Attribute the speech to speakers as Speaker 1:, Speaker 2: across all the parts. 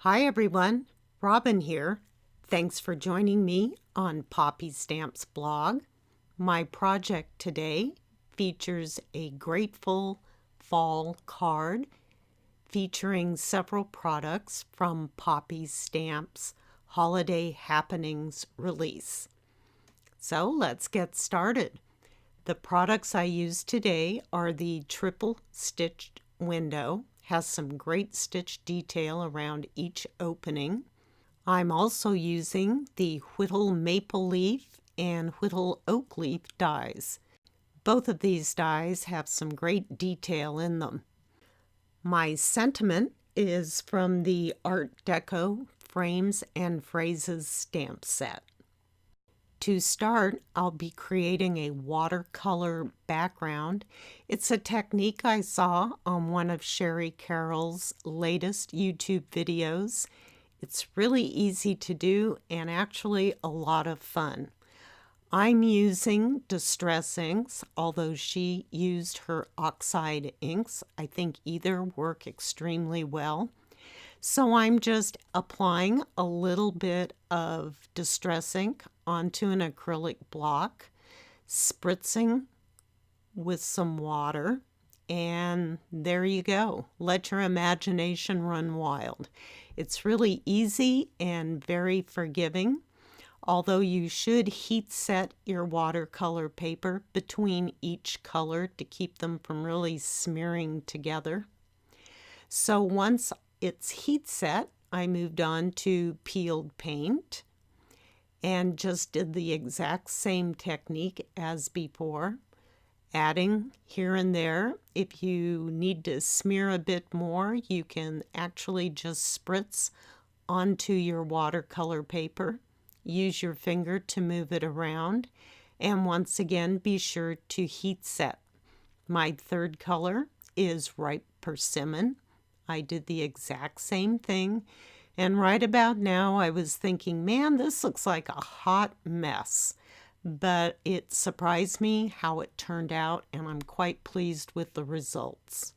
Speaker 1: Hi everyone, Robin here. Thanks for joining me on Poppystamps blog. My project today features a grateful fall card featuring several products from Poppystamps Holiday Happenings release. So let's get started. The products I use today are the triple stitched window. Has some great stitch detail around each opening. I'm also using the Whittle Maple Leaf and Whittle Oak Leaf dies. Both of these dies have some great detail in them. My sentiment is from the Art Deco Frames and Phrases stamp set. To start, I'll be creating a watercolor background. It's a technique I saw on one of Sherry Carroll's latest YouTube videos. It's really easy to do and actually a lot of fun. I'm using Distress inks, although she used her oxide inks. I think either work extremely well. So I'm just applying a little bit of Distress ink onto an acrylic block, spritzing with some water, and there you go. Let your imagination run wild. It's really easy and very forgiving, although you should heat set your watercolor paper between each color to keep them from really smearing together. So once it's heat set, I moved on to peeled paint and just did the exact same technique as before, adding here and there. If you need to smear a bit more, you can actually just spritz onto your watercolor paper. Use your finger to move it around, and once again be sure to heat set. My third color is Ripe Persimmon. I did the exact same thing, and right about now I was thinking, man, this looks like a hot mess, but it surprised me how it turned out, and I'm quite pleased with the results.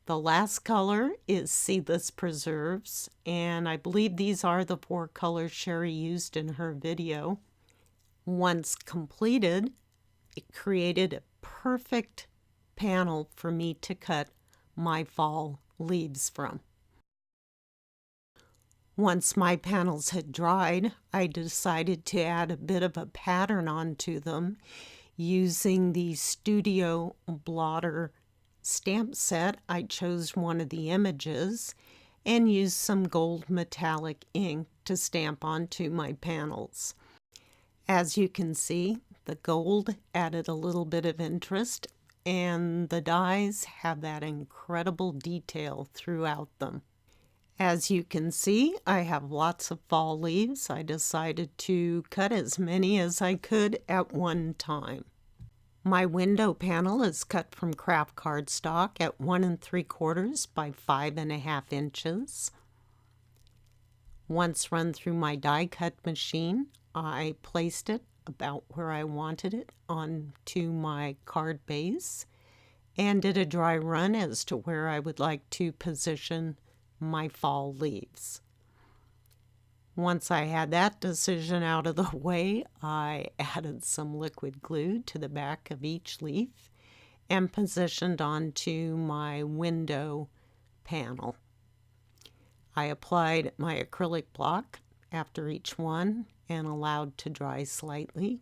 Speaker 1: The last color is Seedless Preserves, and I believe these are the 4 colors Sherry used in her video. Once completed, it created a perfect panel for me to cut my fall leaves from. Once my panels had dried, I decided to add a bit of a pattern onto them using the Studio Blotter stamp set. I chose one of the images and used some gold metallic ink to stamp onto my panels. As you can see, the gold added a little bit of interest, and the dies have that incredible detail throughout them. As you can see, I have lots of fall leaves. I decided to cut as many as I could at one time. My window panel is cut from craft cardstock at 1 3/4 by 5.5 inches. Once run through my die cut machine, I placed it about where I wanted it onto my card base and did a dry run as to where I would like to position my fall leaves. Once I had that decision out of the way, I added some liquid glue to the back of each leaf and positioned onto my window panel. I applied my acrylic block after each one and allowed to dry slightly.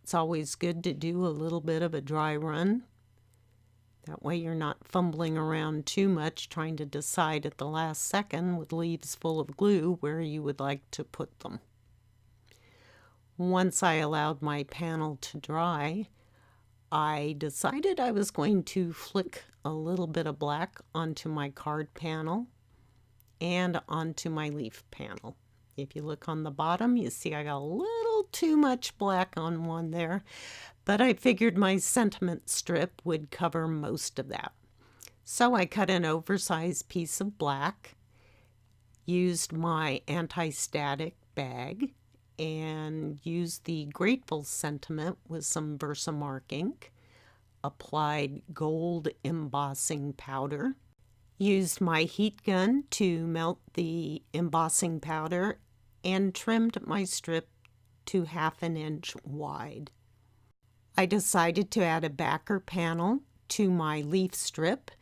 Speaker 1: It's always good to do a little bit of a dry run. That way you're not fumbling around too much trying to decide at the last second with leaves full of glue where you would like to put them. Once I allowed my panel to dry, I decided I was going to flick a little bit of black onto my card panel and onto my leaf panel. If you look on the bottom, you see I got a little too much black on one there, but I figured my sentiment strip would cover most of that. So I cut an oversized piece of black, used my anti-static bag, and used the Grateful sentiment with some Versamark ink, applied gold embossing powder, Used my heat gun to melt the embossing powder and trimmed my strip to 1/2 inch wide. I decided to add a backer panel to my leaf strip,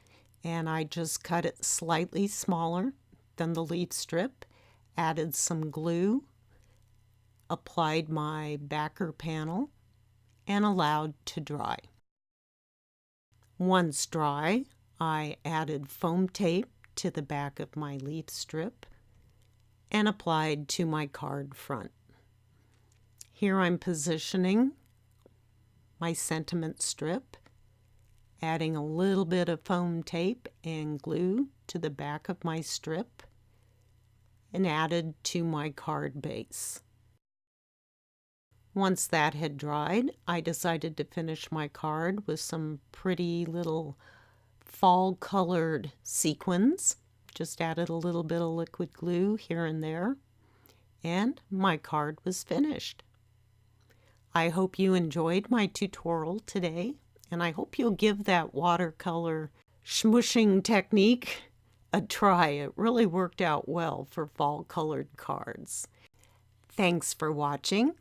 Speaker 1: and I just cut it slightly smaller than the leaf strip, added some glue, applied my backer panel, and allowed to dry. Once dry, I added foam tape to the back of my leaf strip and applied to my card front. Here I'm positioning my sentiment strip, adding a little bit of foam tape and glue to the back of my strip, and added to my card base. Once that had dried, I decided to finish my card with some pretty little fall colored sequins. Just added a little bit of liquid glue here and there, and my card was finished. I hope you enjoyed my tutorial today, and I hope you'll give that watercolor smushing technique a try. It really worked out well for fall colored cards. Thanks for watching,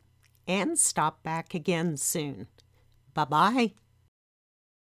Speaker 1: and stop back again soon. Bye-bye.